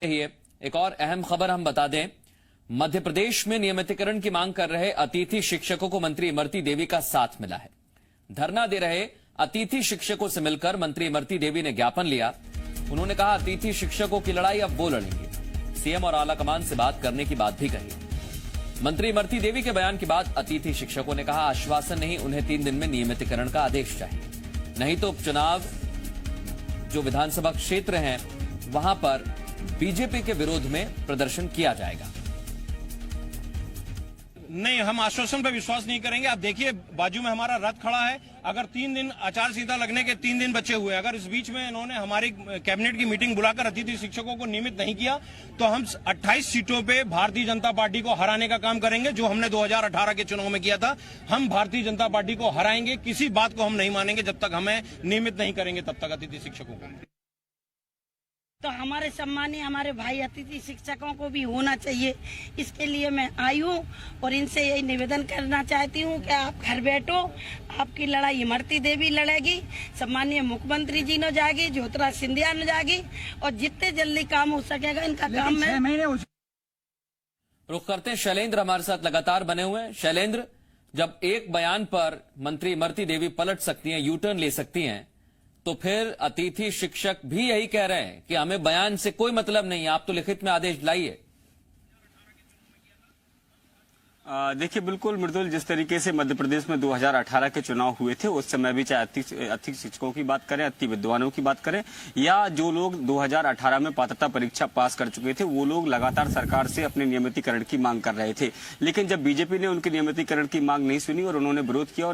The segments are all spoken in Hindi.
रहिए। एक और अहम खबर हम बता दें, मध्य प्रदेश में नियमितीकरण की मांग कर रहे अतिथि शिक्षकों को मंत्री इमरती देवी का साथ मिला है। धरना दे रहे अतिथि शिक्षकों से मिलकर मंत्री इमरती देवी ने ज्ञापन लिया। उन्होंने कहा, अतिथि शिक्षकों की लड़ाई अब वो लड़ेंगे। सीएम और आला कमान से बात करने की बात भी कही। मंत्री इमरती देवी के बयान के बाद अतिथि शिक्षकों ने कहा, आश्वासन नहीं, उन्हें 3 दिन में नियमितीकरण का आदेश चाहिए, नहीं तो उपचुनाव जो विधानसभा क्षेत्र हैं वहां पर बीजेपी के विरोध में प्रदर्शन किया जाएगा। नहीं, हम आश्वासन पर विश्वास नहीं करेंगे। आप देखिए, बाजू में हमारा रथ खड़ा है। अगर 3 दिन आचार संहिता लगने के 3 दिन बचे हुए, अगर इस बीच में इन्होंने हमारी कैबिनेट की मीटिंग बुलाकर अतिथि शिक्षकों को नियमित नहीं किया तो हम 28 सीटों पे भारतीय जनता पार्टी को हराने का काम करेंगे, जो हमने 2018 के चुनाव में किया था। हम भारतीय जनता पार्टी को हराएंगे, किसी बात को हम नहीं मानेंगे जब तक हमें नियमित नहीं करेंगे, तब तक अतिथि शिक्षकों को। तो हमारे सम्मानीय हमारे भाई अतिथि शिक्षकों को भी होना चाहिए। इसके लिए मैं आई हूँ और इनसे यही निवेदन करना चाहती हूँ कि आप घर बैठो, आपकी लड़ाई इमरती देवी लड़ेगी, सम्मानीय मुख्यमंत्री जी ने जाएगी, ज्योतिराज सिंधिया ने जाएगी, और जितने जल्दी काम हो सकेगा इनका काम में। रुख करते हैं, शैलेंद्र हमारे साथ लगातार बने हुए हैं। शैलेंद्र, जब एक बयान पर मंत्री इमरती देवी पलट सकती हैं, यू टर्न ले सकती हैं, तो फिर अतिथि शिक्षक भी यही कह रहे हैं कि हमें बयान से कोई मतलब नहीं, आप तो लिखित में आदेश लाइए। देखिए, बिल्कुल मृदुल, जिस तरीके से मध्य प्रदेश में 2018 के चुनाव हुए थे, उस समय भी चाहे अतिथि शिक्षकों की बात करें, अति विद्वानों की बात करें, या जो लोग 2018 में पात्रता परीक्षा पास कर चुके थे, वो लोग लगातार सरकार से अपने नियमितीकरण की मांग कर रहे थे। लेकिन जब बीजेपी ने उनके नियमितीकरण की मांग नहीं सुनी और उन्होंने विरोध किया,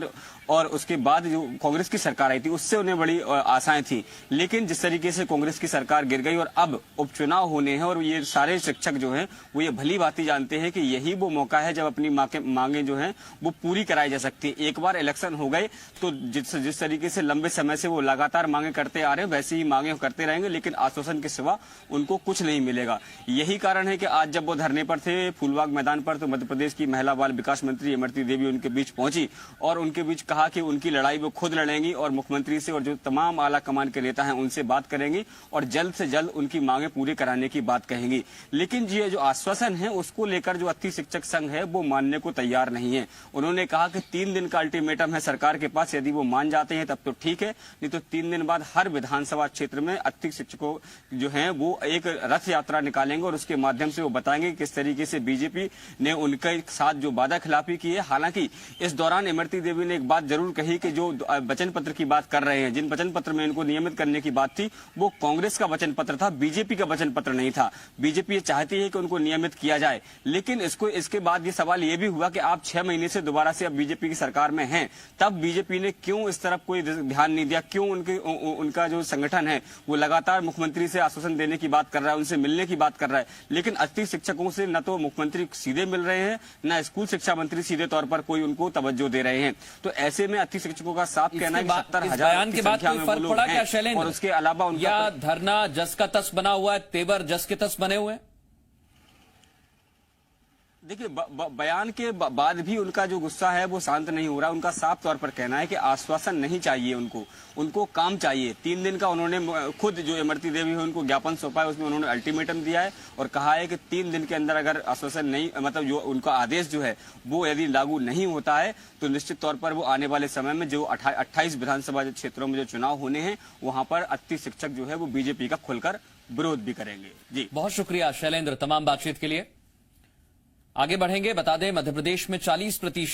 और उसके बाद जो कांग्रेस की सरकार आई थी, उससे उन्हें बड़ी आशाएं थी। लेकिन जिस तरीके से कांग्रेस की सरकार गिर गई और अब उपचुनाव होने हैं, और ये सारे शिक्षक जो हैं वो ये भली भांति जानते हैं कि यही वो मौका है जब अपनी मांगे जो हैं वो पूरी कराई जा सकती है। एक बार इलेक्शन हो गए तो जिस तरीके से लंबे समय से वो लगातार मांगे करते आ रहे हैं, वैसे ही मांगे करते रहेंगे, लेकिन आश्वासन के सिवा उनको कुछ नहीं मिलेगा। यही कारण है कि आज जब वो धरने पर थे फूलबाग मैदान पर, तो मध्य प्रदेश की महिला बाल विकास मंत्री इमरती देवी उनके बीच पहुंची और उनके बीच कहा कि उनकी लड़ाई वो खुद लड़ेंगी और मुख्यमंत्री से और जो तमाम आला कमान के नेता हैं उनसे बात करेंगी और जल्द से जल्द उनकी मांगे पूरी कराने की बात कहेंगी। लेकिन ये जो आश्वासन है उसको लेकर जो अतिथि शिक्षक संघ है वो मानने को तैयार नहीं है। उन्होंने कहा कि 3 दिन का अल्टीमेटम है सरकार के पास, यदि वो मान जाते हैं तब तो ठीक है, नहीं तो 3 दिन बाद हर विधानसभा क्षेत्र में अतिथि शिक्षकों जो हैं वो एक रथ यात्रा निकालेंगे और उसके माध्यम से वो बताएंगे किस तरीके से बीजेपी ने उनके साथ जो वादा खिलाफी की है। हालांकि इस दौरान इमरती देवी ने एक बात जरूर कही कि जो वचन पत्र की बात कर रहे हैं, जिन वचन पत्र में इनको नियमित करने की बात थी, वो कांग्रेस का वचन पत्र था, बीजेपी का वचन पत्र नहीं था। बीजेपी ये चाहती है कि उनको नियमित किया जाए, लेकिन इसके बाद ये सवाल ये भी हुआ कि आप 6 महीने से दोबारा से अब बीजेपी की सरकार में हैं, तब बीजेपी ने क्यों इस तरफ कोई ध्यान नहीं दिया? क्यों उनका जो संगठन है वो लगातार मुख्यमंत्री से आश्वासन देने की बात कर रहा है, उनसे मिलने की बात कर रहा है, लेकिन अतिथि शिक्षकों से न तो मुख्यमंत्री सीधे मिल रहे हैं, न स्कूल शिक्षा मंत्री सीधे तौर पर कोई उनको तवज्जो दे रहे हैं। तो ऐसे में अतिथि शिक्षकों का साफ कहना है 70,000 की संख्या में वो लोग हैं, और उसके अलावा उनका धरना जस का तस बना हुआ है, तेवर जस के तस बने हुए हैं। देखिए, बयान के बाद भी उनका जो गुस्सा है वो शांत नहीं हो रहा। उनका साफ तौर पर कहना है कि आश्वासन नहीं चाहिए, उनको काम चाहिए। 3 दिन का उन्होंने खुद जो इमरती देवी है उनको ज्ञापन सौंपा है, उसमें उन्होंने अल्टीमेटम दिया है और कहा है कि 3 दिन के अंदर अगर आश्वासन नहीं, मतलब जो उनका आदेश जो है वो यदि लागू नहीं होता है तो निश्चित तौर पर वो आने वाले समय में जो 28 विधानसभा क्षेत्रों में जो चुनाव होने हैं वहां पर अतिथि शिक्षक जो है वो बीजेपी का खुलकर विरोध भी करेंगे। जी, बहुत शुक्रिया शैलेंद्र तमाम बातचीत के लिए। आगे बढ़ेंगे, बता दें मध्य प्रदेश में 40%